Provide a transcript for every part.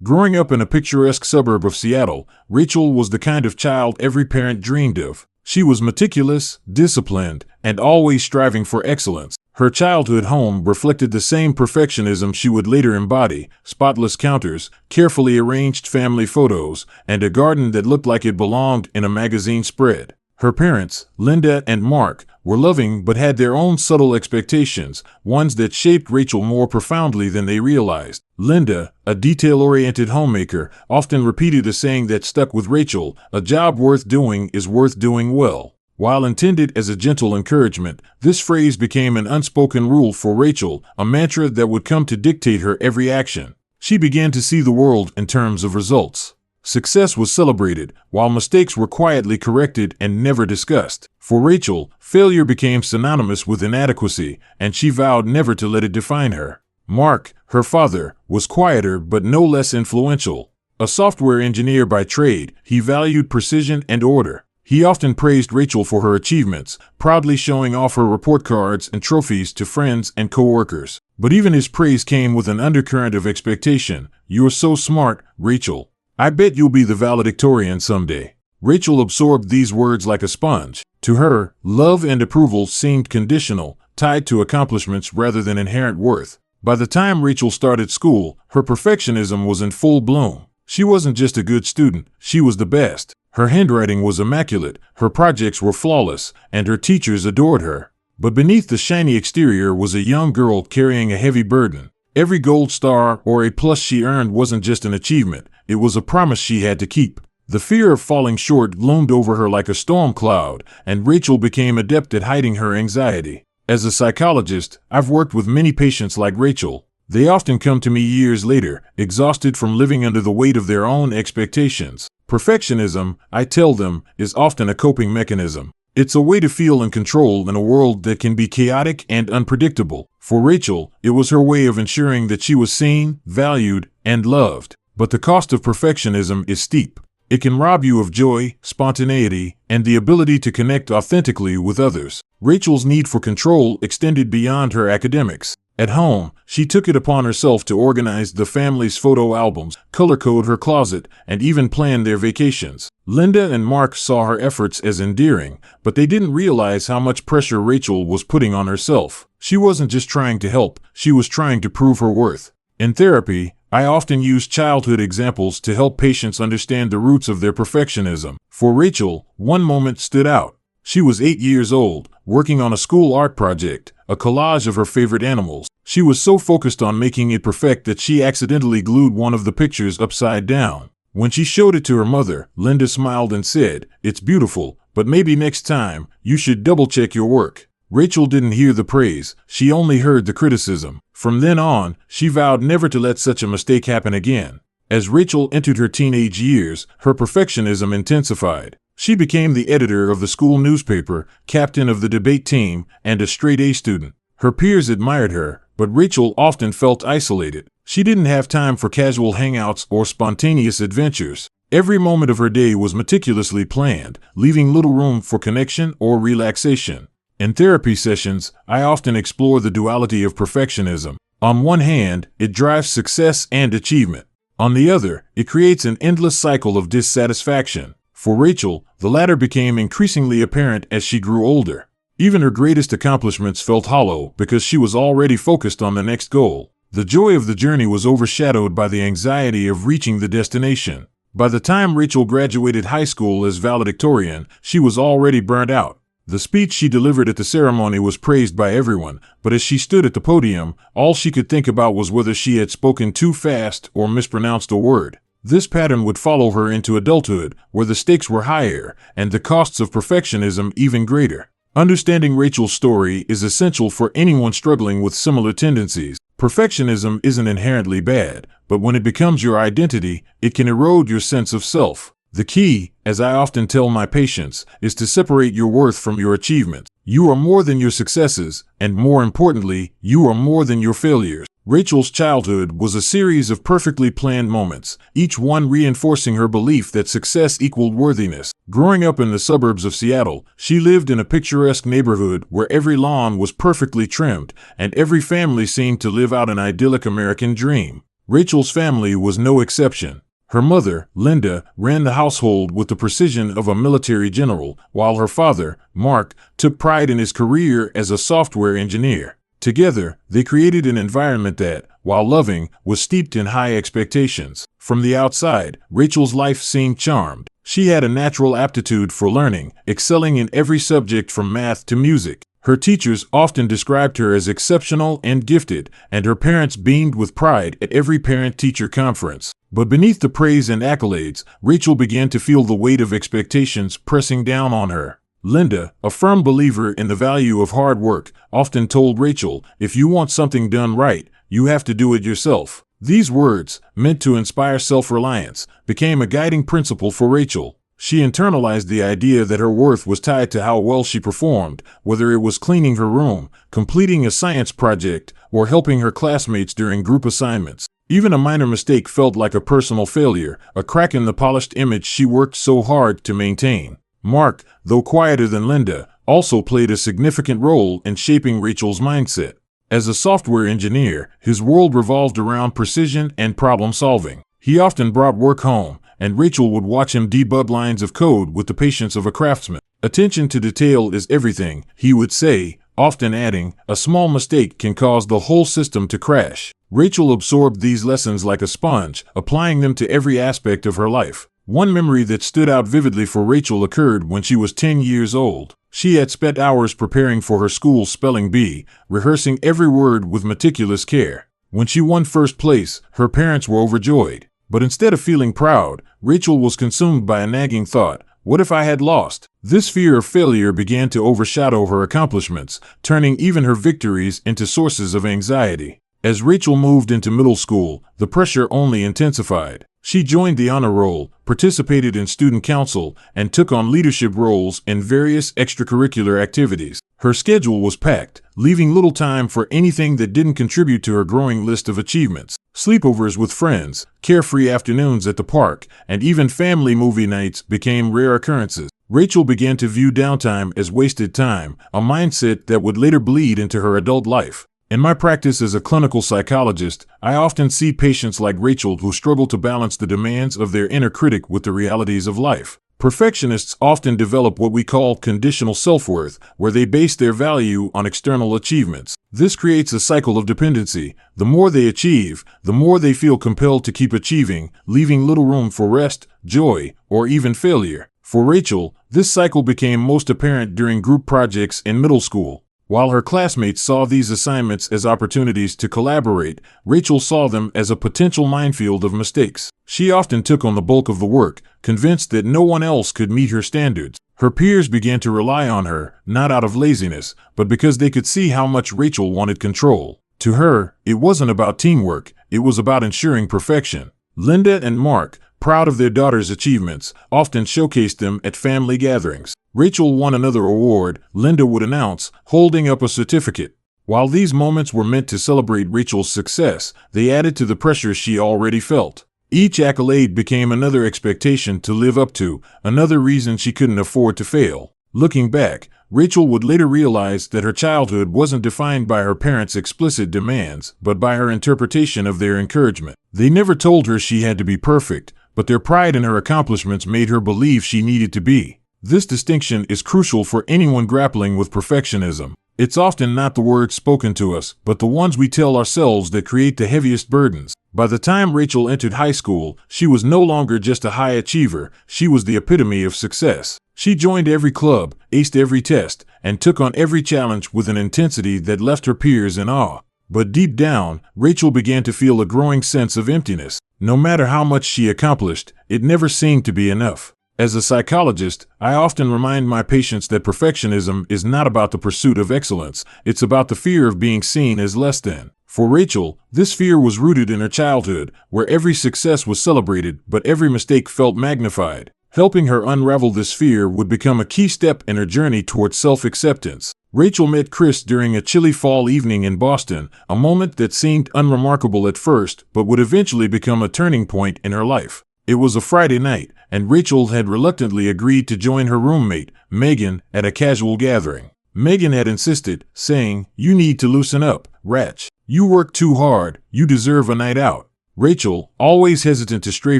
Growing up in a picturesque suburb of Seattle, Rachel was the kind of child every parent dreamed of. She was meticulous, disciplined, and always striving for excellence. Her childhood home reflected the same perfectionism she would later embody: spotless counters, carefully arranged family photos, and a garden that looked like it belonged in a magazine spread. Her parents, Linda and Mark, were loving but had their own subtle expectations, ones that shaped Rachel more profoundly than they realized. Linda, a detail-oriented homemaker, often repeated a saying that stuck with Rachel: "A job worth doing is worth doing well." While intended as a gentle encouragement, this phrase became an unspoken rule for Rachel, a mantra that would come to dictate her every action. She began to see the world in terms of results. Success was celebrated, while mistakes were quietly corrected and never discussed. For Rachel, failure became synonymous with inadequacy, and she vowed never to let it define her. Mark, her father, was quieter but no less influential. A software engineer by trade, he valued precision and order. He often praised Rachel for her achievements, proudly showing off her report cards and trophies to friends and coworkers. But even his praise came with an undercurrent of expectation. "You're so smart, Rachel. I bet you'll be the valedictorian someday." Rachel absorbed these words like a sponge. To her, love and approval seemed conditional, tied to accomplishments rather than inherent worth. By the time Rachel started school, her perfectionism was in full bloom. She wasn't just a good student, she was the best. Her handwriting was immaculate, her projects were flawless, and her teachers adored her. But beneath the shiny exterior was a young girl carrying a heavy burden. Every gold star or A+ she earned wasn't just an achievement, it was a promise she had to keep. The fear of falling short loomed over her like a storm cloud, and Rachel became adept at hiding her anxiety. As a psychologist, I've worked with many patients like Rachel. They often come to me years later, exhausted from living under the weight of their own expectations. Perfectionism, I tell them, is often a coping mechanism. It's a way to feel in control in a world that can be chaotic and unpredictable. For Rachel, it was her way of ensuring that she was seen, valued, and loved. But the cost of perfectionism is steep. It can rob you of joy, spontaneity, and the ability to connect authentically with others. Rachel's need for control extended beyond her academics. At home, she took it upon herself to organize the family's photo albums, color code her closet, and even plan their vacations. Linda and Mark saw her efforts as endearing, but they didn't realize how much pressure Rachel was putting on herself. She wasn't just trying to help, she was trying to prove her worth. In therapy, I often use childhood examples to help patients understand the roots of their perfectionism. For Rachel, one moment stood out. She was 8 years old, working on a school art project, a collage of her favorite animals. She was so focused on making it perfect that she accidentally glued one of the pictures upside down. When she showed it to her mother, Linda smiled and said, "It's beautiful, but maybe next time, you should double-check your work." Rachel didn't hear the praise, she only heard the criticism. From then on, she vowed never to let such a mistake happen again. As Rachel entered her teenage years, her perfectionism intensified. She became the editor of the school newspaper, captain of the debate team, and a straight-A student. Her peers admired her, but Rachel often felt isolated. She didn't have time for casual hangouts or spontaneous adventures. Every moment of her day was meticulously planned, leaving little room for connection or relaxation. In therapy sessions, I often explore the duality of perfectionism. On one hand, it drives success and achievement. On the other, it creates an endless cycle of dissatisfaction. For Rachel, the latter became increasingly apparent as she grew older. Even her greatest accomplishments felt hollow because she was already focused on the next goal. The joy of the journey was overshadowed by the anxiety of reaching the destination. By the time Rachel graduated high school as valedictorian, she was already burnt out. The speech she delivered at the ceremony was praised by everyone, but as she stood at the podium, all she could think about was whether she had spoken too fast or mispronounced a word. This pattern would follow her into adulthood, where the stakes were higher and the costs of perfectionism even greater. Understanding Rachel's story is essential for anyone struggling with similar tendencies. Perfectionism isn't inherently bad, but when it becomes your identity, it can erode your sense of self. The key, as I often tell my patients, is to separate your worth from your achievements. You are more than your successes, and more importantly, you are more than your failures. Rachel's childhood was a series of perfectly planned moments, each one reinforcing her belief that success equaled worthiness. Growing up in the suburbs of Seattle, she lived in a picturesque neighborhood where every lawn was perfectly trimmed, and every family seemed to live out an idyllic American dream. Rachel's family was no exception. Her mother, Linda, ran the household with the precision of a military general, while her father, Mark, took pride in his career as a software engineer. Together, they created an environment that, while loving, was steeped in high expectations. From the outside, Rachel's life seemed charmed. She had a natural aptitude for learning, excelling in every subject from math to music. Her teachers often described her as exceptional and gifted, and her parents beamed with pride at every parent-teacher conference. But beneath the praise and accolades, Rachel began to feel the weight of expectations pressing down on her. Linda, a firm believer in the value of hard work, often told Rachel, "If you want something done right, you have to do it yourself." These words, meant to inspire self-reliance, became a guiding principle for Rachel. She internalized the idea that her worth was tied to how well she performed, whether it was cleaning her room, completing a science project, or helping her classmates during group assignments. Even a minor mistake felt like a personal failure, a crack in the polished image she worked so hard to maintain. Mark, though quieter than Linda, also played a significant role in shaping Rachel's mindset. As a software engineer, his world revolved around precision and problem solving. He often brought work home, and Rachel would watch him debug lines of code with the patience of a craftsman. "Attention to detail is everything," he would say, often adding, "A small mistake can cause the whole system to crash." Rachel absorbed these lessons like a sponge, applying them to every aspect of her life. One memory that stood out vividly for Rachel occurred when she was 10 years old. She had spent hours preparing for her school spelling bee, rehearsing every word with meticulous care. When she won first place, her parents were overjoyed. But instead of feeling proud, Rachel was consumed by a nagging thought: what if I had lost? This fear of failure began to overshadow her accomplishments, turning even her victories into sources of anxiety. As Rachel moved into middle school, the pressure only intensified. She joined the honor roll, participated in student council, and took on leadership roles in various extracurricular activities. Her schedule was packed, leaving little time for anything that didn't contribute to her growing list of achievements. Sleepovers with friends, carefree afternoons at the park, and even family movie nights became rare occurrences. Rachel began to view downtime as wasted time, a mindset that would later bleed into her adult life. In my practice as a clinical psychologist, I often see patients like Rachel who struggle to balance the demands of their inner critic with the realities of life. Perfectionists often develop what we call conditional self-worth, where they base their value on external achievements. This creates a cycle of dependency. The more they achieve, the more they feel compelled to keep achieving, leaving little room for rest, joy, or even failure. For Rachel, this cycle became most apparent during group projects in middle school. While her classmates saw these assignments as opportunities to collaborate, Rachel saw them as a potential minefield of mistakes. She often took on the bulk of the work, convinced that no one else could meet her standards. Her peers began to rely on her, not out of laziness, but because they could see how much Rachel wanted control. To her, it wasn't about teamwork, it was about ensuring perfection. Linda and Mark, proud of their daughter's achievements, often showcased them at family gatherings. Rachel won another award, Linda would announce, holding up a certificate. While these moments were meant to celebrate Rachel's success, they added to the pressure she already felt. Each accolade became another expectation to live up to, another reason she couldn't afford to fail. Looking back, Rachel would later realize that her childhood wasn't defined by her parents' explicit demands, but by her interpretation of their encouragement. They never told her she had to be perfect, but their pride in her accomplishments made her believe she needed to be. This distinction is crucial for anyone grappling with perfectionism. It's often not the words spoken to us, but the ones we tell ourselves that create the heaviest burdens. By the time Rachel entered high school, she was no longer just a high achiever, she was the epitome of success. She joined every club, aced every test, and took on every challenge with an intensity that left her peers in awe. But deep down, Rachel began to feel a growing sense of emptiness. No matter how much she accomplished, it never seemed to be enough. As a psychologist, I often remind my patients that perfectionism is not about the pursuit of excellence, it's about the fear of being seen as less than. For Rachel, this fear was rooted in her childhood, where every success was celebrated, but every mistake felt magnified. Helping her unravel this fear would become a key step in her journey towards self-acceptance. Rachel met Chris during a chilly fall evening in Boston, a moment that seemed unremarkable at first, but would eventually become a turning point in her life. It was a Friday night, and Rachel had reluctantly agreed to join her roommate, Megan, at a casual gathering. Megan had insisted, saying, "You need to loosen up, Rach. You work too hard, you deserve a night out." Rachel, always hesitant to stray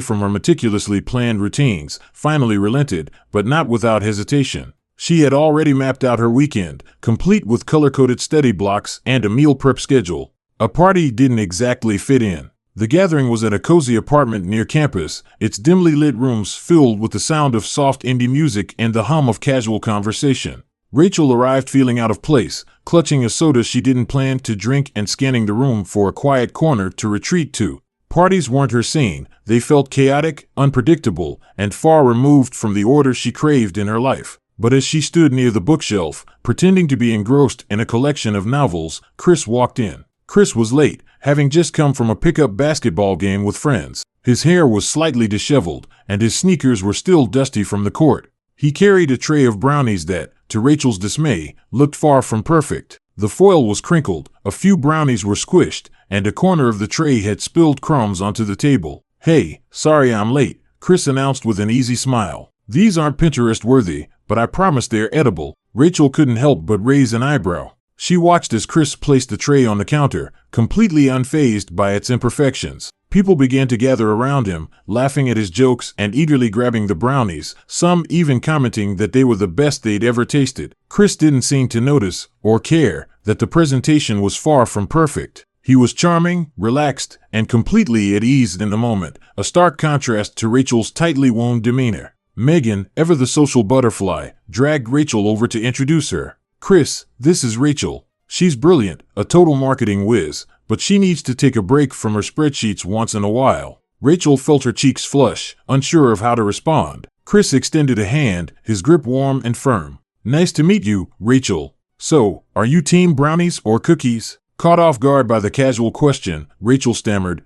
from her meticulously planned routines, finally relented, but not without hesitation. She had already mapped out her weekend, complete with color-coded study blocks and a meal prep schedule. A party didn't exactly fit in. The gathering was at a cozy apartment near campus, its dimly lit rooms filled with the sound of soft indie music and the hum of casual conversation. Rachel arrived feeling out of place, clutching a soda she didn't plan to drink and scanning the room for a quiet corner to retreat to. Parties weren't her scene. They felt chaotic, unpredictable, and far removed from the order she craved in her life. But as she stood near the bookshelf, pretending to be engrossed in a collection of novels, Chris walked in. Chris was late, having just come from a pickup basketball game with friends. His hair was slightly disheveled, and his sneakers were still dusty from the court. He carried a tray of brownies that, to Rachel's dismay, looked far from perfect. The foil was crinkled, a few brownies were squished, and a corner of the tray had spilled crumbs onto the table. "Hey, sorry I'm late," Chris announced with an easy smile. "These aren't Pinterest-worthy, but I promise they're edible." Rachel couldn't help but raise an eyebrow. She watched as Chris placed the tray on the counter, completely unfazed by its imperfections. People began to gather around him, laughing at his jokes and eagerly grabbing the brownies, some even commenting that they were the best they'd ever tasted. Chris didn't seem to notice, or care, that the presentation was far from perfect. He was charming, relaxed, and completely at ease in the moment, a stark contrast to Rachel's tightly wound demeanor. Megan, ever the social butterfly, dragged Rachel over to introduce her. "Chris, this is Rachel. She's brilliant, a total marketing whiz, but she needs to take a break from her spreadsheets once in a while." Rachel felt her cheeks flush, unsure of how to respond. Chris extended a hand, his grip warm and firm. "Nice to meet you, Rachel. So, are you team brownies or cookies?" Caught off guard by the casual question, Rachel stammered,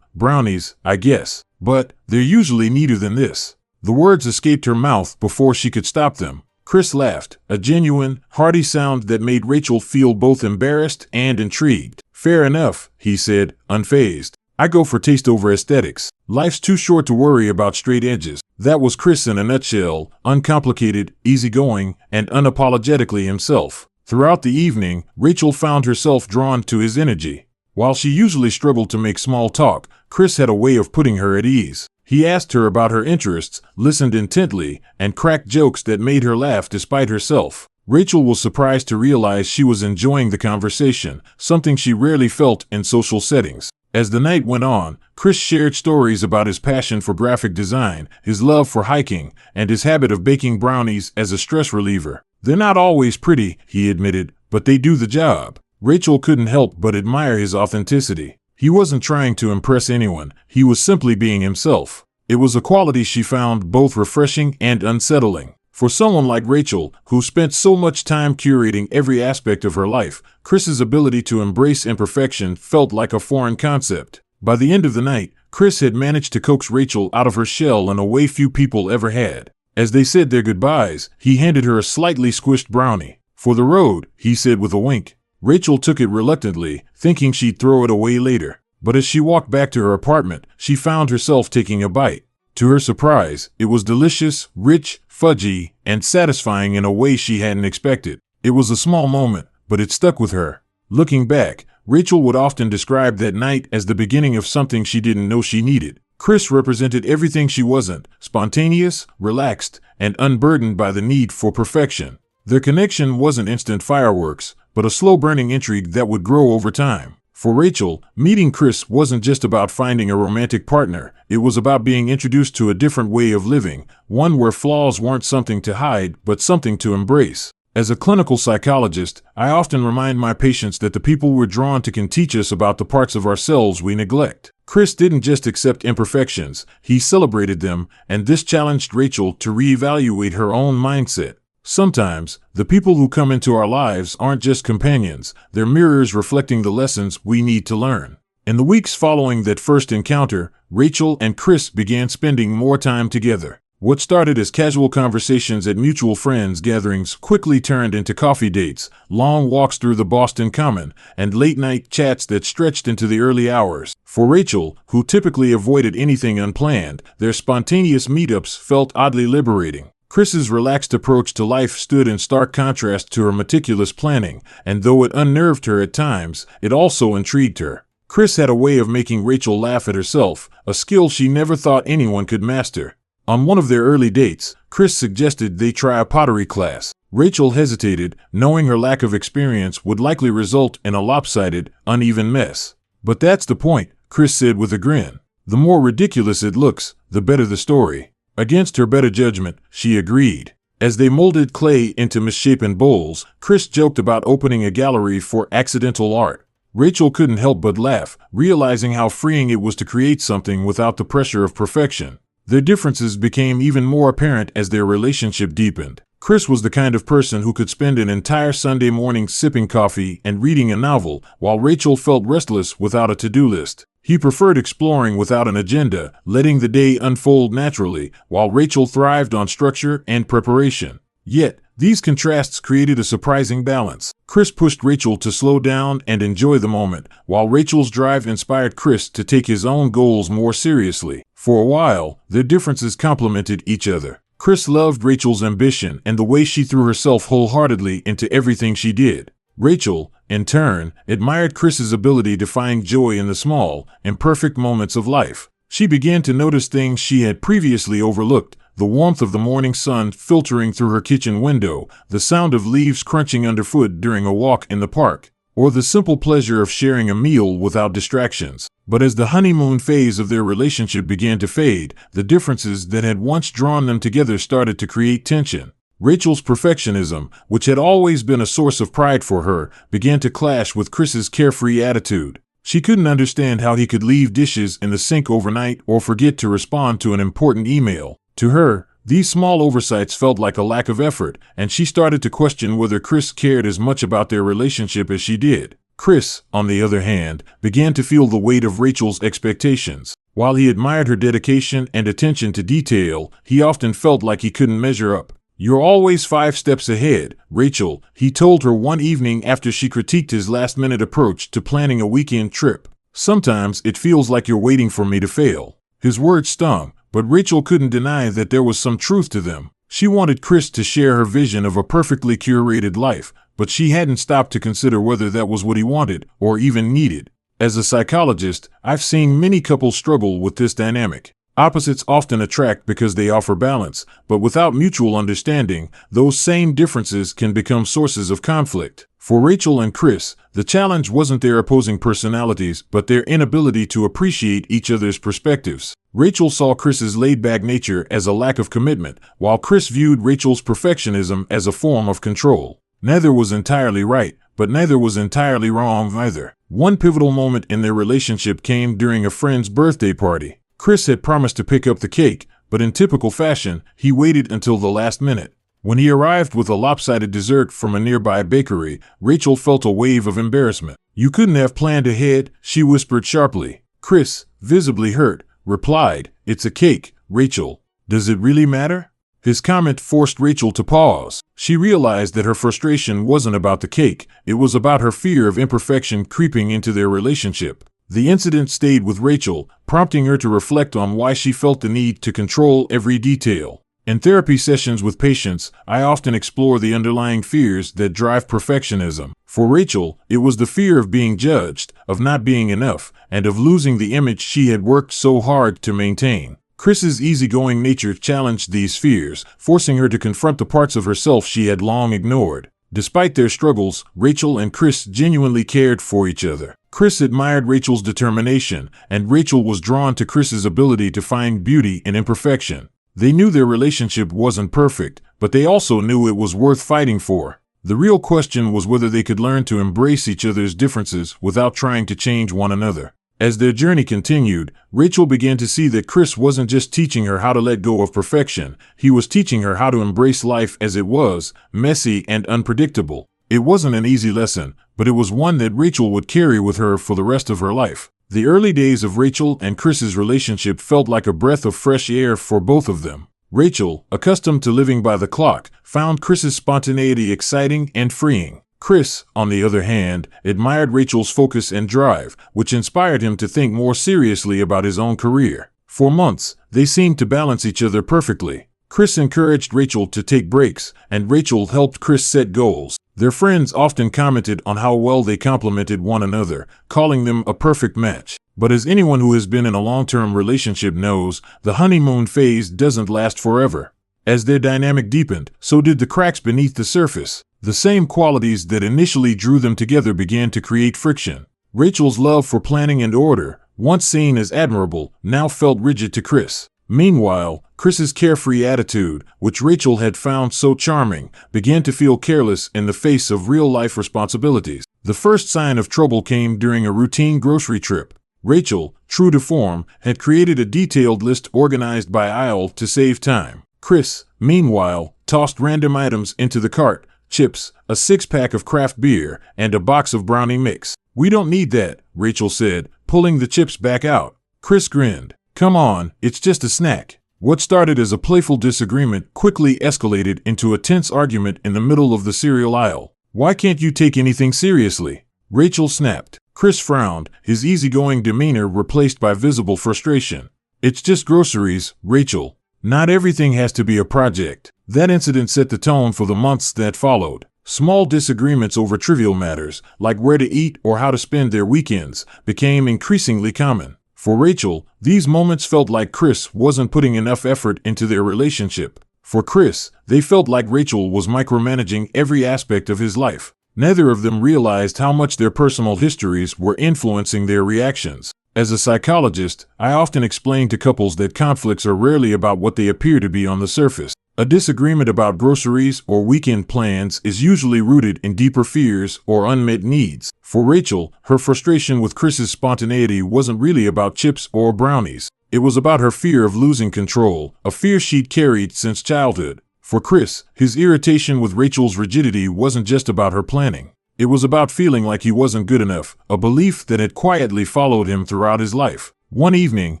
brownies, I guess. But they're usually neater than this." The words escaped her mouth before she could stop them. Chris laughed, a genuine, hearty sound that made Rachel feel both embarrassed and intrigued. "Fair enough," he said, unfazed. "I go for taste over aesthetics. Life's too short to worry about straight edges." That was Chris in a nutshell, uncomplicated, easygoing, and unapologetically himself. Throughout the evening, Rachel found herself drawn to his energy. While she usually struggled to make small talk, Chris had a way of putting her at ease. He asked her about her interests, listened intently, and cracked jokes that made her laugh despite herself. Rachel was surprised to realize she was enjoying the conversation, something she rarely felt in social settings. As the night went on, Chris shared stories about his passion for graphic design, his love for hiking, and his habit of baking brownies as a stress reliever. "They're not always pretty," he admitted, "but they do the job." Rachel couldn't help but admire his authenticity. He wasn't trying to impress anyone, he was simply being himself. It was a quality she found both refreshing and unsettling. For someone like Rachel, who spent so much time curating every aspect of her life, Chris's ability to embrace imperfection felt like a foreign concept. By the end of the night, Chris had managed to coax Rachel out of her shell in a way few people ever had. As they said their goodbyes, he handed her a slightly squished brownie. "For the road," he said with a wink. Rachel took it reluctantly, thinking she'd throw it away later. But as she walked back to her apartment, she found herself taking a bite. To her surprise, it was delicious, rich, fudgy, and satisfying in a way she hadn't expected. It was a small moment, but it stuck with her. Looking back, Rachel would often describe that night as the beginning of something she didn't know she needed. Chris represented everything she wasn't: spontaneous, relaxed, and unburdened by the need for perfection. Their connection wasn't instant fireworks, but a slow-burning intrigue that would grow over time. For Rachel, meeting Chris wasn't just about finding a romantic partner, it was about being introduced to a different way of living, one where flaws weren't something to hide, but something to embrace. As a clinical psychologist, I often remind my patients that the people we're drawn to can teach us about the parts of ourselves we neglect. Chris didn't just accept imperfections, he celebrated them, and this challenged Rachel to reevaluate her own mindset. Sometimes, the people who come into our lives aren't just companions, they're mirrors reflecting the lessons we need to learn. In the weeks following that first encounter, Rachel and Chris began spending more time together. What started as casual conversations at mutual friends gatherings quickly turned into coffee dates, long walks through the Boston Common, and late-night chats that stretched into the early hours. For Rachel, who typically avoided anything unplanned, their spontaneous meetups felt oddly liberating. Chris's relaxed approach to life stood in stark contrast to her meticulous planning, and though it unnerved her at times, it also intrigued her. Chris had a way of making Rachel laugh at herself, a skill she never thought anyone could master. On one of their early dates, Chris suggested they try a pottery class. Rachel hesitated, knowing her lack of experience would likely result in a lopsided, uneven mess. "But that's the point," Chris said with a grin. "The more ridiculous it looks, the better the story." Against her better judgment, she agreed. As they molded clay into misshapen bowls, Chris joked about opening a gallery for accidental art. Rachel couldn't help but laugh, realizing how freeing it was to create something without the pressure of perfection. Their differences became even more apparent as their relationship deepened. Chris was the kind of person who could spend an entire Sunday morning sipping coffee and reading a novel, while Rachel felt restless without a to-do list. He preferred exploring without an agenda, letting the day unfold naturally, while Rachel thrived on structure and preparation. Yet, these contrasts created a surprising balance. Chris pushed Rachel to slow down and enjoy the moment, while Rachel's drive inspired Chris to take his own goals more seriously. For a while, their differences complemented each other. Chris loved Rachel's ambition and the way she threw herself wholeheartedly into everything she did. Rachel, in turn, admired Chris's ability to find joy in the small, imperfect moments of life. She began to notice things she had previously overlooked: the warmth of the morning sun filtering through her kitchen window, the sound of leaves crunching underfoot during a walk in the park, or the simple pleasure of sharing a meal without distractions. But as the honeymoon phase of their relationship began to fade, the differences that had once drawn them together started to create tension. Rachel's perfectionism, which had always been a source of pride for her, began to clash with Chris's carefree attitude. She couldn't understand how he could leave dishes in the sink overnight or forget to respond to an important email. To her, these small oversights felt like a lack of effort, and she started to question whether Chris cared as much about their relationship as she did. Chris, on the other hand, began to feel the weight of Rachel's expectations. While he admired her dedication and attention to detail, he often felt like he couldn't measure up. "You're always 5 steps ahead, Rachel," he told her one evening after she critiqued his last-minute approach to planning a weekend trip. "Sometimes it feels like you're waiting for me to fail." His words stung, but Rachel couldn't deny that there was some truth to them. She wanted Chris to share her vision of a perfectly curated life, but she hadn't stopped to consider whether that was what he wanted or even needed. As a psychologist, I've seen many couples struggle with this dynamic. Opposites often attract because they offer balance, but without mutual understanding, those same differences can become sources of conflict. For Rachel and Chris, the challenge wasn't their opposing personalities, but their inability to appreciate each other's perspectives. Rachel saw Chris's laid-back nature as a lack of commitment, while Chris viewed Rachel's perfectionism as a form of control. Neither was entirely right, but neither was entirely wrong either. One pivotal moment in their relationship came during a friend's birthday party. Chris had promised to pick up the cake, but in typical fashion, he waited until the last minute. When he arrived with a lopsided dessert from a nearby bakery, Rachel felt a wave of embarrassment. "You couldn't have planned ahead," she whispered sharply. Chris, visibly hurt, replied, "It's a cake, Rachel. Does it really matter?" His comment forced Rachel to pause. She realized that her frustration wasn't about the cake, it was about her fear of imperfection creeping into their relationship. The incident stayed with Rachel, prompting her to reflect on why she felt the need to control every detail. In therapy sessions with patients, I often explore the underlying fears that drive perfectionism. For Rachel, it was the fear of being judged, of not being enough, and of losing the image she had worked so hard to maintain. Chris's easygoing nature challenged these fears, forcing her to confront the parts of herself she had long ignored. Despite their struggles, Rachel and Chris genuinely cared for each other. Chris admired Rachel's determination, and Rachel was drawn to Chris's ability to find beauty in imperfection. They knew their relationship wasn't perfect, but they also knew it was worth fighting for. The real question was whether they could learn to embrace each other's differences without trying to change one another. As their journey continued, Rachel began to see that Chris wasn't just teaching her how to let go of perfection, he was teaching her how to embrace life as it was, messy and unpredictable. It wasn't an easy lesson, but it was one that Rachel would carry with her for the rest of her life. The early days of Rachel and Chris's relationship felt like a breath of fresh air for both of them. Rachel, accustomed to living by the clock, found Chris's spontaneity exciting and freeing. Chris, on the other hand, admired Rachel's focus and drive, which inspired him to think more seriously about his own career. For months, they seemed to balance each other perfectly. Chris encouraged Rachel to take breaks, and Rachel helped Chris set goals. Their friends often commented on how well they complemented one another, calling them a perfect match. But as anyone who has been in a long-term relationship knows, the honeymoon phase doesn't last forever. As their dynamic deepened, so did the cracks beneath the surface. The same qualities that initially drew them together began to create friction. Rachel's love for planning and order, once seen as admirable, now felt rigid to Chris. Meanwhile, Chris's carefree attitude, which Rachel had found so charming, began to feel careless in the face of real-life responsibilities. The first sign of trouble came during a routine grocery trip. Rachel, true to form, had created a detailed list organized by aisle to save time. Chris, meanwhile, tossed random items into the cart: chips, a six-pack of craft beer, and a box of brownie mix. "We don't need that," Rachel said, pulling the chips back out. Chris grinned. "Come on, it's just a snack." What started as a playful disagreement quickly escalated into a tense argument in the middle of the cereal aisle. "Why can't you take anything seriously?" Rachel snapped. Chris frowned, his easygoing demeanor replaced by visible frustration. "It's just groceries, Rachel. Not everything has to be a project." That incident set the tone for the months that followed. Small disagreements over trivial matters, like where to eat or how to spend their weekends, became increasingly common. For Rachel, these moments felt like Chris wasn't putting enough effort into their relationship. For Chris, they felt like Rachel was micromanaging every aspect of his life. Neither of them realized how much their personal histories were influencing their reactions. As a psychologist, I often explain to couples that conflicts are rarely about what they appear to be on the surface. A disagreement about groceries or weekend plans is usually rooted in deeper fears or unmet needs. For Rachel, her frustration with Chris's spontaneity wasn't really about chips or brownies. It was about her fear of losing control, a fear she'd carried since childhood. For Chris, his irritation with Rachel's rigidity wasn't just about her planning. It was about feeling like he wasn't good enough, a belief that had quietly followed him throughout his life. One evening,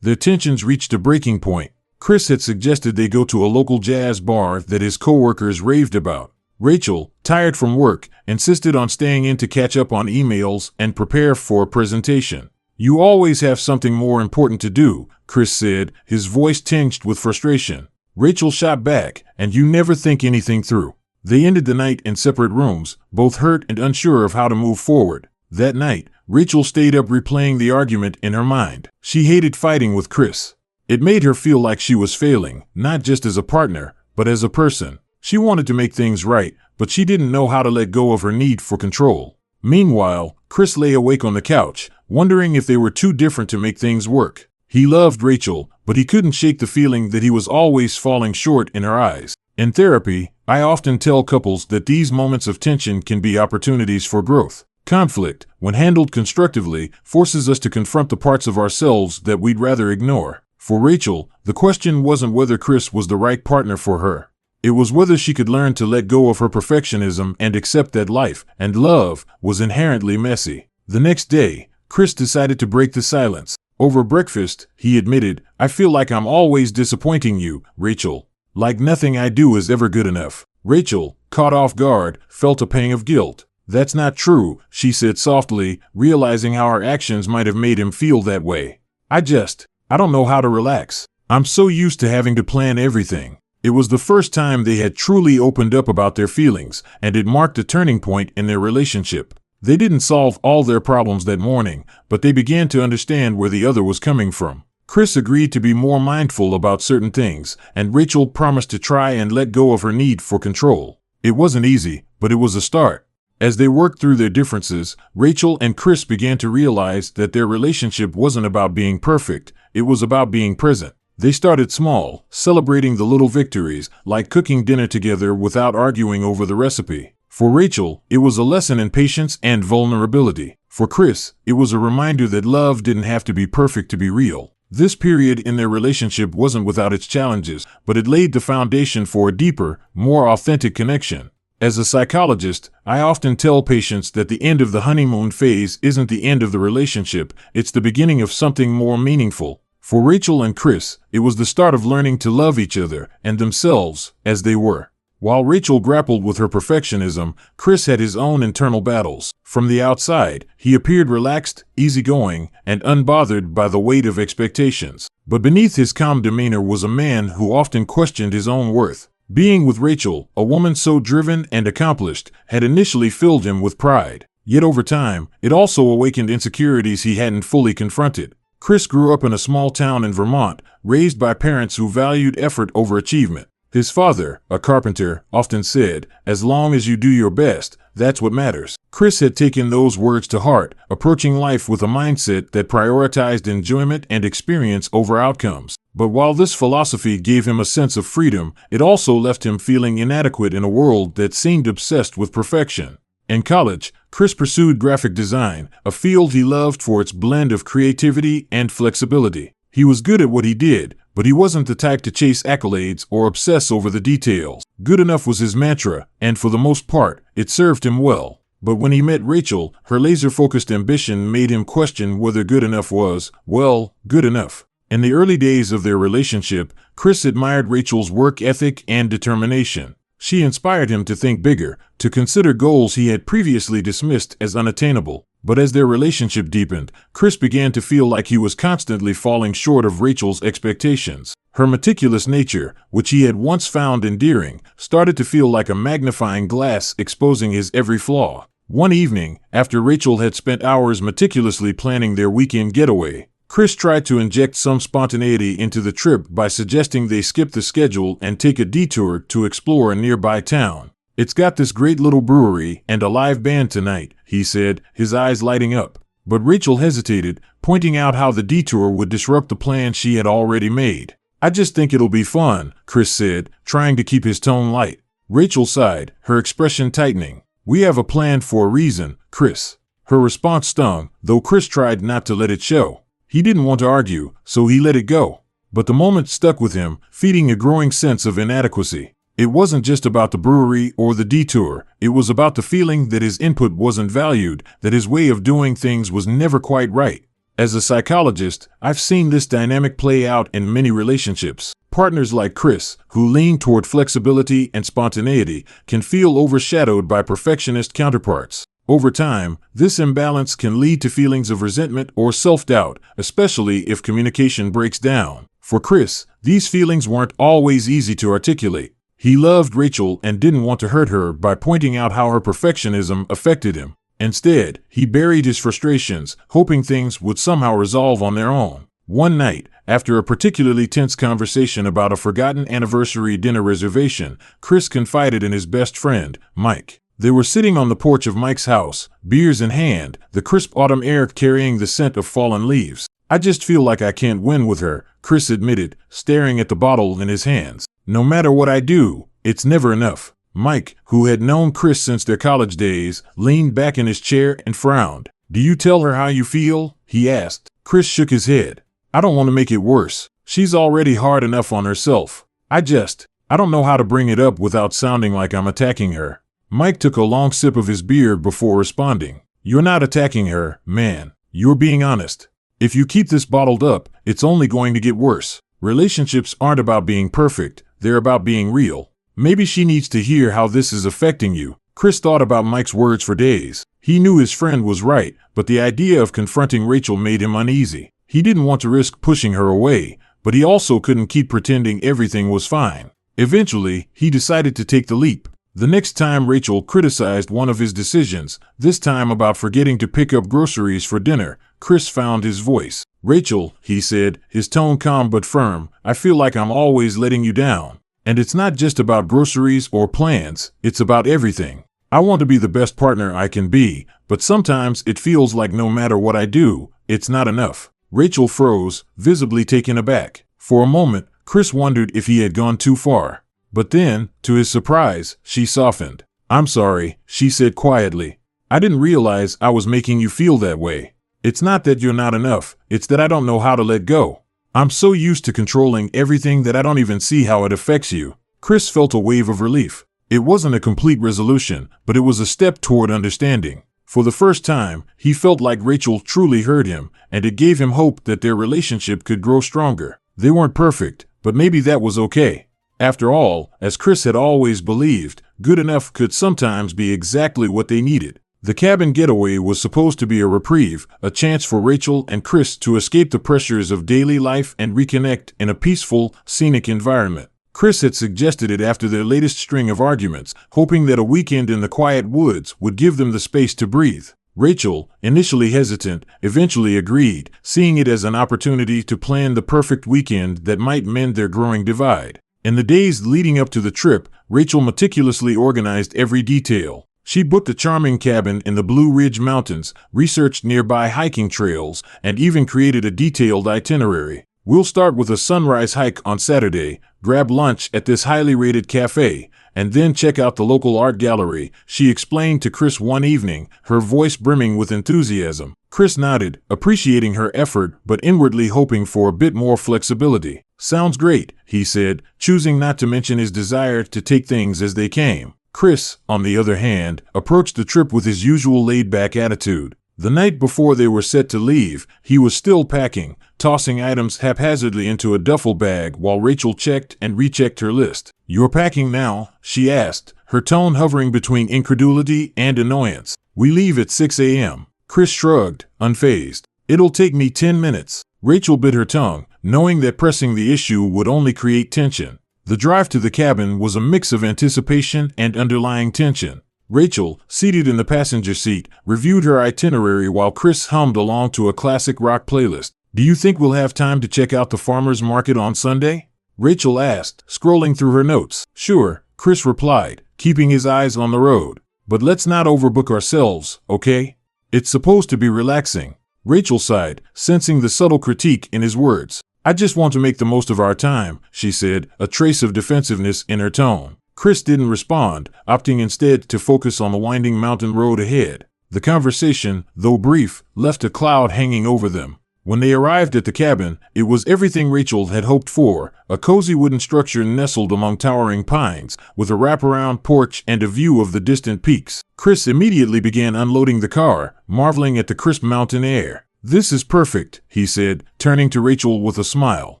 their tensions reached a breaking point. Chris had suggested they go to a local jazz bar that his coworkers raved about. Rachel, tired from work, insisted on staying in to catch up on emails and prepare for a presentation. "You always have something more important to do," Chris said, his voice tinged with frustration. Rachel shot back, "And you never think anything through." They ended the night in separate rooms, both hurt and unsure of how to move forward. That night, Rachel stayed up replaying the argument in her mind. She hated fighting with Chris. It made her feel like she was failing, not just as a partner, but as a person. She wanted to make things right, but she didn't know how to let go of her need for control. Meanwhile, Chris lay awake on the couch, wondering if they were too different to make things work. He loved Rachel, but he couldn't shake the feeling that he was always falling short in her eyes. In therapy, I often tell couples that these moments of tension can be opportunities for growth. Conflict, when handled constructively, forces us to confront the parts of ourselves that we'd rather ignore. For Rachel, the question wasn't whether Chris was the right partner for her. It was whether she could learn to let go of her perfectionism and accept that life, and love, was inherently messy. The next day, Chris decided to break the silence. Over breakfast, he admitted, "I feel like I'm always disappointing you, Rachel. Like nothing I do is ever good enough." Rachel, caught off guard, felt a pang of guilt. "That's not true," she said softly, realizing how her actions might have made him feel that way. I don't know how to relax. I'm so used to having to plan everything." It was the first time they had truly opened up about their feelings, and it marked a turning point in their relationship. They didn't solve all their problems that morning, but they began to understand where the other was coming from. Chris agreed to be more mindful about certain things, and Rachel promised to try and let go of her need for control. It wasn't easy, but it was a start. As they worked through their differences, Rachel and Chris began to realize that their relationship wasn't about being perfect, it was about being present. They started small, celebrating the little victories, like cooking dinner together without arguing over the recipe. For Rachel, it was a lesson in patience and vulnerability. For Chris, it was a reminder that love didn't have to be perfect to be real. This period in their relationship wasn't without its challenges, but it laid the foundation for a deeper, more authentic connection. As a psychologist, I often tell patients that the end of the honeymoon phase isn't the end of the relationship, it's the beginning of something more meaningful. For Rachel and Chris, it was the start of learning to love each other and themselves as they were. While Rachel grappled with her perfectionism, Chris had his own internal battles. From the outside, he appeared relaxed, easygoing, and unbothered by the weight of expectations. But beneath his calm demeanor was a man who often questioned his own worth. Being with Rachel, a woman so driven and accomplished, had initially filled him with pride. Yet over time, it also awakened insecurities he hadn't fully confronted. Chris grew up in a small town in Vermont, raised by parents who valued effort over achievement. His father, a carpenter, often said, "As long as you do your best, that's what matters." Chris had taken those words to heart, approaching life with a mindset that prioritized enjoyment and experience over outcomes. But while this philosophy gave him a sense of freedom, it also left him feeling inadequate in a world that seemed obsessed with perfection. In college, Chris pursued graphic design, a field he loved for its blend of creativity and flexibility. He was good at what he did, but he wasn't the type to chase accolades or obsess over the details. Good enough was his mantra, and for the most part, it served him well. But when he met Rachel, her laser-focused ambition made him question whether good enough was, well, good enough. In the early days of their relationship, Chris admired Rachel's work ethic and determination. She inspired him to think bigger, to consider goals he had previously dismissed as unattainable. But as their relationship deepened, Chris began to feel like he was constantly falling short of Rachel's expectations. Her meticulous nature, which he had once found endearing, started to feel like a magnifying glass exposing his every flaw. One evening, after Rachel had spent hours meticulously planning their weekend getaway, Chris tried to inject some spontaneity into the trip by suggesting they skip the schedule and take a detour to explore a nearby town. "It's got this great little brewery and a live band tonight," he said, his eyes lighting up. But Rachel hesitated, pointing out how the detour would disrupt the plan she had already made. "I just think it'll be fun," Chris said, trying to keep his tone light. Rachel sighed, her expression tightening. "We have a plan for a reason, Chris." Her response stung, though Chris tried not to let it show. He didn't want to argue, so he let it go. But the moment stuck with him, feeding a growing sense of inadequacy. It wasn't just about the brewery or the detour, it was about the feeling that his input wasn't valued, that his way of doing things was never quite right. As a psychologist, I've seen this dynamic play out in many relationships. Partners like Chris, who lean toward flexibility and spontaneity, can feel overshadowed by perfectionist counterparts. Over time, this imbalance can lead to feelings of resentment or self-doubt, especially if communication breaks down. For Chris, these feelings weren't always easy to articulate. He loved Rachel and didn't want to hurt her by pointing out how her perfectionism affected him. Instead, he buried his frustrations, hoping things would somehow resolve on their own. One night, after a particularly tense conversation about a forgotten anniversary dinner reservation, Chris confided in his best friend, Mike. They were sitting on the porch of Mike's house, beers in hand, the crisp autumn air carrying the scent of fallen leaves. "I just feel like I can't win with her," Chris admitted, staring at the bottle in his hands. "No matter what I do, it's never enough." Mike, who had known Chris since their college days, leaned back in his chair and frowned. "Do you tell her how you feel?" he asked. Chris shook his head. "I don't want to make it worse. She's already hard enough on herself. I don't know how to bring it up without sounding like I'm attacking her." Mike took a long sip of his beer before responding. "You're not attacking her, man. You're being honest. If you keep this bottled up, it's only going to get worse. Relationships aren't about being perfect, they're about being real. Maybe she needs to hear how this is affecting you." Chris thought about Mike's words for days. He knew his friend was right, but the idea of confronting Rachel made him uneasy. He didn't want to risk pushing her away, but he also couldn't keep pretending everything was fine. Eventually, he decided to take the leap. The next time Rachel criticized one of his decisions, this time about forgetting to pick up groceries for dinner, Chris found his voice. "Rachel," he said, his tone calm but firm, "I feel like I'm always letting you down. And it's not just about groceries or plans, it's about everything. I want to be the best partner I can be, but sometimes it feels like no matter what I do, it's not enough." Rachel froze, visibly taken aback. For a moment, Chris wondered if he had gone too far. But then, to his surprise, she softened. "I'm sorry," she said quietly. "I didn't realize I was making you feel that way. It's not that you're not enough, it's that I don't know how to let go. I'm so used to controlling everything that I don't even see how it affects you." Chris felt a wave of relief. It wasn't a complete resolution, but it was a step toward understanding. For the first time, he felt like Rachel truly heard him, and it gave him hope that their relationship could grow stronger. They weren't perfect, but maybe that was okay. After all, as Chris had always believed, good enough could sometimes be exactly what they needed. The cabin getaway was supposed to be a reprieve, a chance for Rachel and Chris to escape the pressures of daily life and reconnect in a peaceful, scenic environment. Chris had suggested it after their latest string of arguments, hoping that a weekend in the quiet woods would give them the space to breathe. Rachel, initially hesitant, eventually agreed, seeing it as an opportunity to plan the perfect weekend that might mend their growing divide. In the days leading up to the trip, Rachel meticulously organized every detail. She booked a charming cabin in the Blue Ridge Mountains, researched nearby hiking trails, and even created a detailed itinerary. We'll start with a sunrise hike on Saturday, grab lunch at this highly rated cafe, and then check out the local art gallery, she explained to Chris one evening, her voice brimming with enthusiasm. Chris nodded, appreciating her effort but inwardly hoping for a bit more flexibility. Sounds great, he said, choosing not to mention his desire to take things as they came. Chris, on the other hand, approached the trip with his usual laid-back attitude. The night before they were set to leave, he was still packing, tossing items haphazardly into a duffel bag while Rachel checked and rechecked her list. "You're packing now?" she asked, her tone hovering between incredulity and annoyance. "We leave at 6 a.m. Chris shrugged, unfazed. "It'll take me 10 minutes. Rachel bit her tongue, knowing that pressing the issue would only create tension. The drive to the cabin was a mix of anticipation and underlying tension. Rachel, seated in the passenger seat, reviewed her itinerary while Chris hummed along to a classic rock playlist. "Do you think we'll have time to check out the farmer's market on Sunday?" Rachel asked, scrolling through her notes. "Sure," Chris replied, keeping his eyes on the road. "But let's not overbook ourselves, okay? It's supposed to be relaxing." Rachel sighed, sensing the subtle critique in his words. "I just want to make the most of our time," she said, a trace of defensiveness in her tone. Chris didn't respond, opting instead to focus on the winding mountain road ahead. The conversation, though brief, left a cloud hanging over them. When they arrived at the cabin, it was everything Rachel had hoped for, a cozy wooden structure nestled among towering pines, with a wraparound porch and a view of the distant peaks. Chris immediately began unloading the car, marveling at the crisp mountain air. "This is perfect," he said, turning to Rachel with a smile.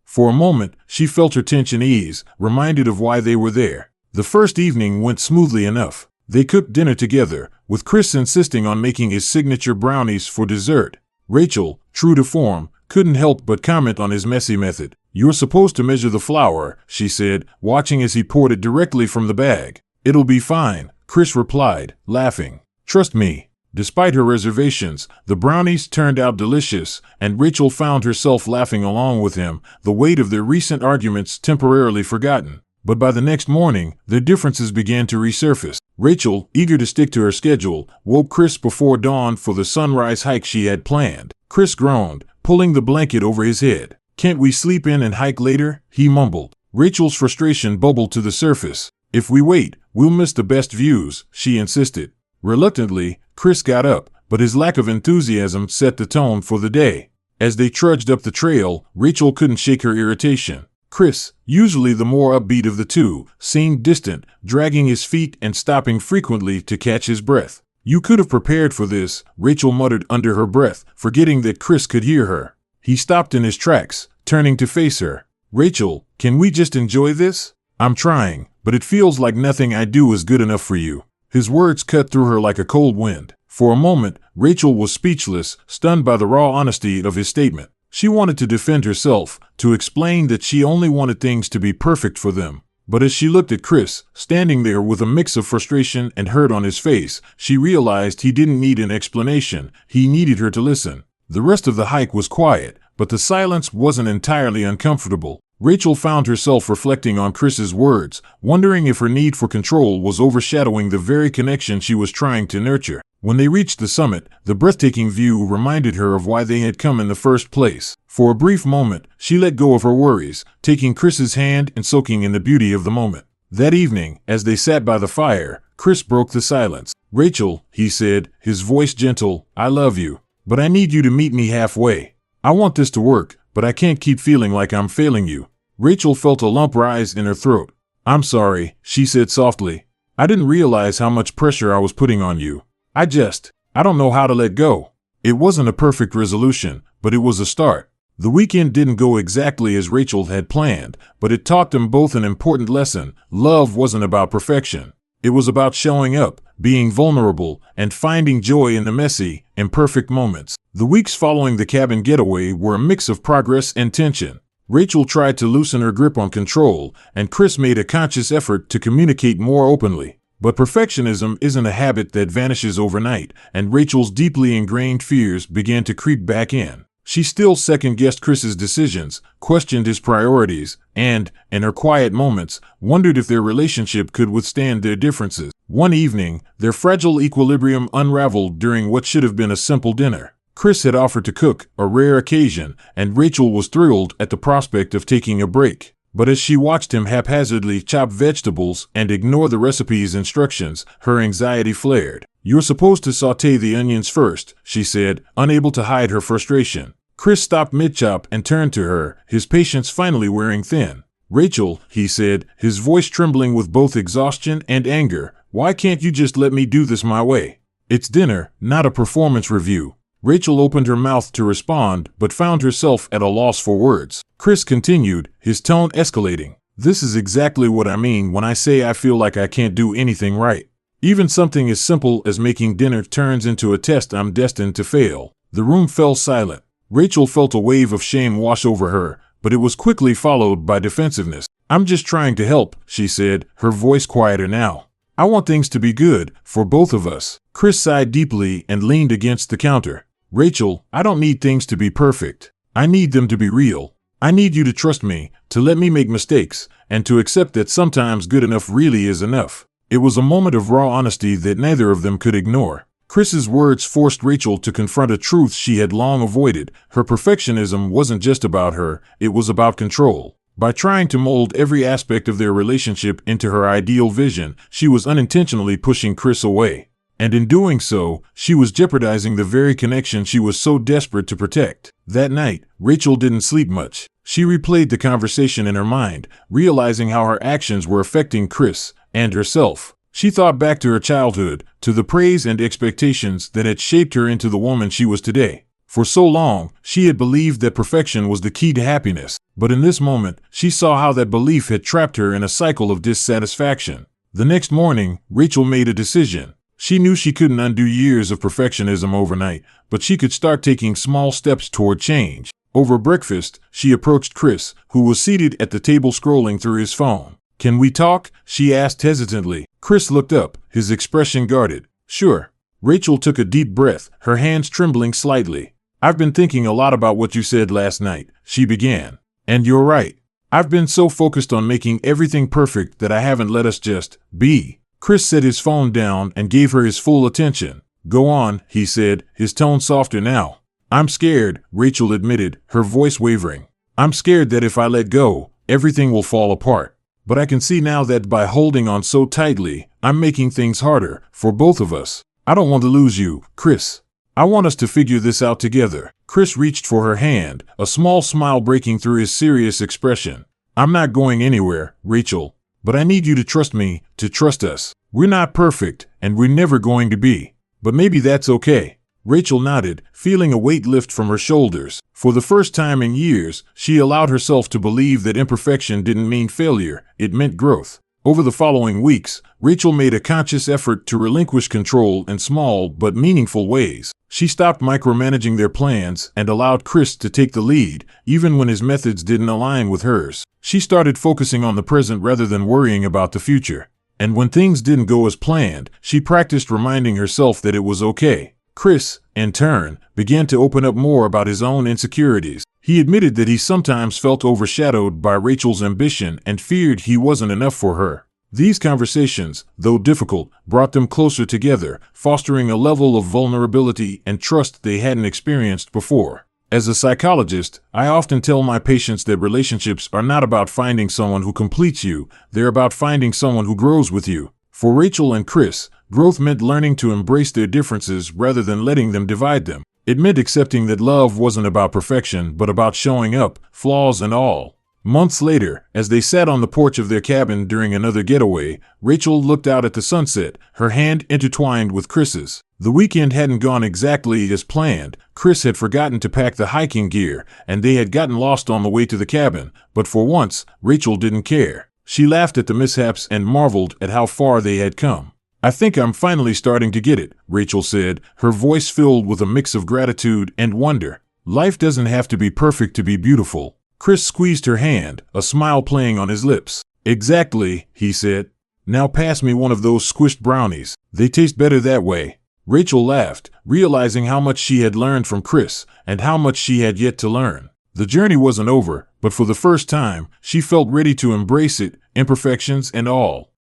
For a moment, she felt her tension ease, reminded of why they were there. The first evening went smoothly enough. They cooked dinner together, with Chris insisting on making his signature brownies for dessert. Rachel, true to form, couldn't help but comment on his messy method. "You're supposed to measure the flour," she said, watching as he poured it directly from the bag. "It'll be fine," Chris replied, laughing. "Trust me." Despite her reservations, the brownies turned out delicious, and Rachel found herself laughing along with him, the weight of their recent arguments temporarily forgotten. But by the next morning, their differences began to resurface. Rachel, eager to stick to her schedule, woke Chris before dawn for the sunrise hike she had planned. Chris groaned, pulling the blanket over his head. "Can't we sleep in and hike later?" he mumbled. Rachel's frustration bubbled to the surface. "If we wait, we'll miss the best views," she insisted. Reluctantly, Chris got up, but his lack of enthusiasm set the tone for the day. As they trudged up the trail, Rachel couldn't shake her irritation. Chris, usually the more upbeat of the two, seemed distant, dragging his feet and stopping frequently to catch his breath. "You could have prepared for this," Rachel muttered under her breath, forgetting that Chris could hear her. He stopped in his tracks, turning to face her. "Rachel, can we just enjoy this? I'm trying, but it feels like nothing I do is good enough for you." His words cut through her like a cold wind. For a moment, Rachel was speechless, stunned by the raw honesty of his statement. She wanted to defend herself, to explain that she only wanted things to be perfect for them. But as she looked at Chris, standing there with a mix of frustration and hurt on his face, she realized he didn't need an explanation, he needed her to listen. The rest of the hike was quiet, but the silence wasn't entirely uncomfortable. Rachel found herself reflecting on Chris's words, wondering if her need for control was overshadowing the very connection she was trying to nurture. When they reached the summit, the breathtaking view reminded her of why they had come in the first place. For a brief moment, she let go of her worries, taking Chris's hand and soaking in the beauty of the moment. That evening, as they sat by the fire, Chris broke the silence. "Rachel," he said, his voice gentle, "I love you, but I need you to meet me halfway. I want this to work, but I can't keep feeling like I'm failing you." Rachel felt a lump rise in her throat. "I'm sorry," she said softly. "I didn't realize how much pressure I was putting on you. I don't know how to let go." It wasn't a perfect resolution, but it was a start. The weekend didn't go exactly as Rachel had planned, but it taught them both an important lesson. Love wasn't about perfection. It was about showing up, being vulnerable, and finding joy in the messy, imperfect moments. The weeks following the cabin getaway were a mix of progress and tension. Rachel tried to loosen her grip on control, and Chris made a conscious effort to communicate more openly. But perfectionism isn't a habit that vanishes overnight, and Rachel's deeply ingrained fears began to creep back in. She still second-guessed Chris's decisions, questioned his priorities, and, in her quiet moments, wondered if their relationship could withstand their differences. One evening, their fragile equilibrium unraveled during what should have been a simple dinner. Chris had offered to cook, a rare occasion, and Rachel was thrilled at the prospect of taking a break. But as she watched him haphazardly chop vegetables and ignore the recipe's instructions, her anxiety flared. "You're supposed to sauté the onions first," she said, unable to hide her frustration. Chris stopped mid-chop and turned to her, his patience finally wearing thin. "Rachel," he said, his voice trembling with both exhaustion and anger, "why can't you just let me do this my way? It's dinner, not a performance review." Rachel opened her mouth to respond, but found herself at a loss for words. Chris continued, his tone escalating. "This is exactly what I mean when I say I feel like I can't do anything right. Even something as simple as making dinner turns into a test I'm destined to fail." The room fell silent. Rachel felt a wave of shame wash over her, but it was quickly followed by defensiveness. "I'm just trying to help," she said, her voice quieter now. "I want things to be good, for both of us." Chris sighed deeply and leaned against the counter. "Rachel, I don't need things to be perfect. I need them to be real. I need you to trust me, to let me make mistakes, and to accept that sometimes good enough really is enough." It was a moment of raw honesty that neither of them could ignore. Chris's words forced Rachel to confront a truth she had long avoided. Her perfectionism wasn't just about her, it was about control. By trying to mold every aspect of their relationship into her ideal vision, she was unintentionally pushing Chris away. And in doing so, she was jeopardizing the very connection she was so desperate to protect. That night, Rachel didn't sleep much. She replayed the conversation in her mind, realizing how her actions were affecting Chris and herself. She thought back to her childhood, to the praise and expectations that had shaped her into the woman she was today. For so long, she had believed that perfection was the key to happiness, but in this moment, she saw how that belief had trapped her in a cycle of dissatisfaction. The next morning, Rachel made a decision. She knew she couldn't undo years of perfectionism overnight, but she could start taking small steps toward change. Over breakfast, she approached Chris, who was seated at the table scrolling through his phone. "Can we talk?" she asked hesitantly. Chris looked up, his expression guarded. "Sure." Rachel took a deep breath, her hands trembling slightly. "I've been thinking a lot about what you said last night," she began. "And you're right. I've been so focused on making everything perfect that I haven't let us just be." Chris set his phone down and gave her his full attention. "Go on," he said, his tone softer now. "I'm scared," Rachel admitted, her voice wavering. "I'm scared that if I let go, everything will fall apart. But I can see now that by holding on so tightly, I'm making things harder, for both of us. I don't want to lose you, Chris. I want us to figure this out together." Chris reached for her hand, a small smile breaking through his serious expression. "I'm not going anywhere, Rachel. But I need you to trust me, to trust us. We're not perfect, and we're never going to be. But maybe that's okay." Rachel nodded, feeling a weight lift from her shoulders. For the first time in years, she allowed herself to believe that imperfection didn't mean failure, it meant growth. Over the following weeks, Rachel made a conscious effort to relinquish control in small but meaningful ways. She stopped micromanaging their plans and allowed Chris to take the lead, even when his methods didn't align with hers. She started focusing on the present rather than worrying about the future. And when things didn't go as planned, she practiced reminding herself that it was okay. Chris, in turn, began to open up more about his own insecurities. He admitted that he sometimes felt overshadowed by Rachel's ambition and feared he wasn't enough for her. These conversations, though difficult, brought them closer together, fostering a level of vulnerability and trust they hadn't experienced before. As a psychologist, I often tell my patients that relationships are not about finding someone who completes you, they're about finding someone who grows with you. For Rachel and Chris, growth meant learning to embrace their differences rather than letting them divide them. It meant accepting that love wasn't about perfection, but about showing up, flaws and all. Months later, as they sat on the porch of their cabin during another getaway, Rachel looked out at the sunset, her hand intertwined with Chris's. The weekend hadn't gone exactly as planned. Chris had forgotten to pack the hiking gear, and they had gotten lost on the way to the cabin, but for once, Rachel didn't care. She laughed at the mishaps and marveled at how far they had come. "I think I'm finally starting to get it," Rachel said, her voice filled with a mix of gratitude and wonder. "Life doesn't have to be perfect to be beautiful. Chris squeezed her hand, a smile playing on his lips. Exactly, he said. Now pass me one of those squished brownies. They taste better that way. Rachel laughed, realizing how much she had learned from Chris and how much she had yet to learn. The journey wasn't over, but for the first time, she felt ready to embrace it, imperfections and all.